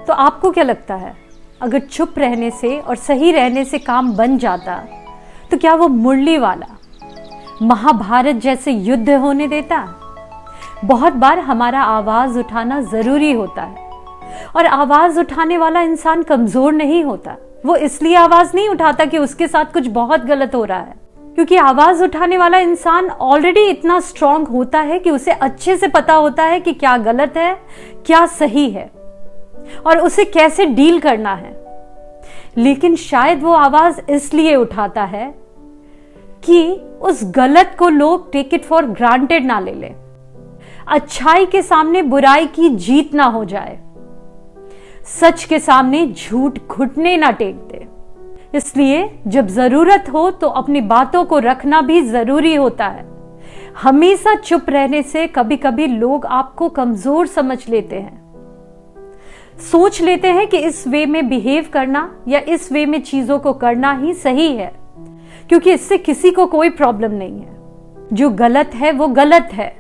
तो आपको क्या लगता है, अगर चुप रहने से और सही रहने से काम बन जाता तो क्या वो मुरली वाला महाभारत जैसे युद्ध होने देता? बहुत बार हमारा आवाज उठाना जरूरी होता है, और आवाज उठाने वाला इंसान कमजोर नहीं होता। वो इसलिए आवाज नहीं उठाता कि उसके साथ कुछ बहुत गलत हो रहा है, क्योंकि आवाज उठाने वाला इंसान ऑलरेडी इतना स्ट्रांग होता है कि उसे अच्छे से पता होता है कि क्या गलत है, क्या सही है, और उसे कैसे डील करना है। लेकिन शायद वो आवाज इसलिए उठाता है कि उस गलत को लोग टेक इट फॉर ग्रांटेड ना ले ले, अच्छाई के सामने बुराई की जीत ना हो जाए, सच के सामने झूठ घुटने ना टेक दे। इसलिए जब जरूरत हो तो अपनी बातों को रखना भी जरूरी होता है। हमेशा चुप रहने से कभी कभी लोग आपको कमजोर समझ लेते हैं, सोच लेते हैं कि इस वे में बिहेव करना या इस वे में चीजों को करना ही सही है, क्योंकि इससे किसी को कोई प्रॉब्लम नहीं है। जो गलत है वो गलत है,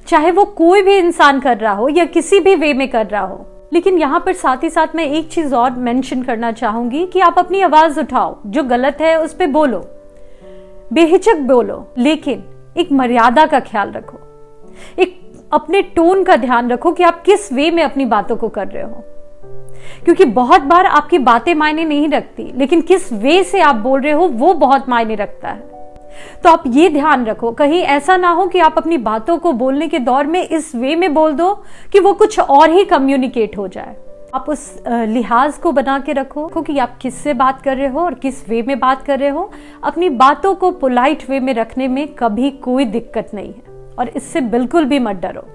चाहे वो कोई भी इंसान कर रहा हो या किसी भी वे में कर रहा हो। लेकिन यहां पर साथ ही साथ मैं एक चीज और मेंशन करना चाहूंगी कि आप अपनी आवाज उठाओ, जो गलत है उस पे बोलो, बेहिचक बोलो, लेकिन एक मर्यादा का ख्याल रखो, एक अपने टोन का ध्यान रखो कि आप किस वे में अपनी बातों को कर रहे हो, क्योंकि बहुत बार आपकी बातें मायने नहीं रखती, लेकिन किस वे से आप बोल रहे हो वो बहुत मायने रखता है। तो आप ये ध्यान रखो, कहीं ऐसा ना हो कि आप अपनी बातों को बोलने के दौर में इस वे में बोल दो कि वो कुछ और ही कम्युनिकेट हो जाए। आप उस लिहाज को बना के रखो कि आप किससे बात कर रहे हो और किस वे में बात कर रहे हो। अपनी बातों को पोलाइट वे में रखने में कभी कोई दिक्कत नहीं है, और इससे बिल्कुल भी मत डरो।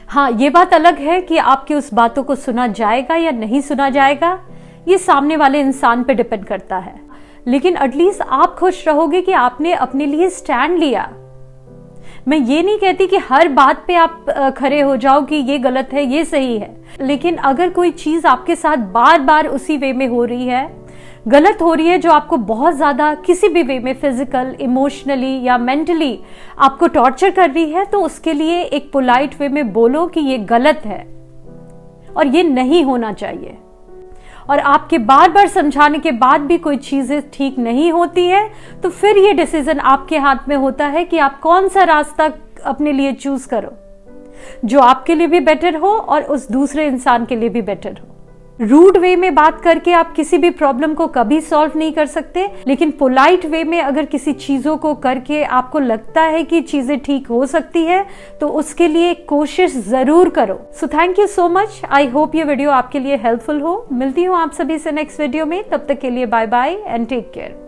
हाँ, ये बात अलग है कि आपकी उस बातों को सुना जाएगा या नहीं सुना जाएगा, ये सामने वाले इंसान पे डिपेंड करता है। लेकिन एटलीस्ट आप खुश रहोगे कि आपने अपने लिए स्टैंड लिया। मैं ये नहीं कहती कि हर बात पे आप खड़े हो जाओ कि ये गलत है ये सही है, लेकिन अगर कोई चीज आपके साथ बार बार उसी वे में हो रही है, गलत हो रही है, जो आपको बहुत ज्यादा किसी भी वे में फिजिकल, इमोशनली या मेंटली आपको टॉर्चर कर रही है, तो उसके लिए एक पोलाइट वे में बोलो कि ये गलत है और ये नहीं होना चाहिए। और आपके बार बार समझाने के बाद भी कोई चीजें ठीक नहीं होती है, तो फिर ये डिसीजन आपके हाथ में होता है कि आप कौन सा रास्ता अपने लिए चूज करो, जो आपके लिए भी बेटर हो और उस दूसरे इंसान के लिए भी बेटर हो। रूड वे में बात करके आप किसी भी प्रॉब्लम को कभी सॉल्व नहीं कर सकते, लेकिन पोलाइट वे में अगर किसी चीजों को करके आपको लगता है कि चीजें ठीक हो सकती है, तो उसके लिए कोशिश जरूर करो। So thank you so much. I hope ये वीडियो आपके लिए हेल्पफुल हो। मिलती हूँ आप सभी से नेक्स्ट वीडियो में, तब तक के लिए bye bye and take care.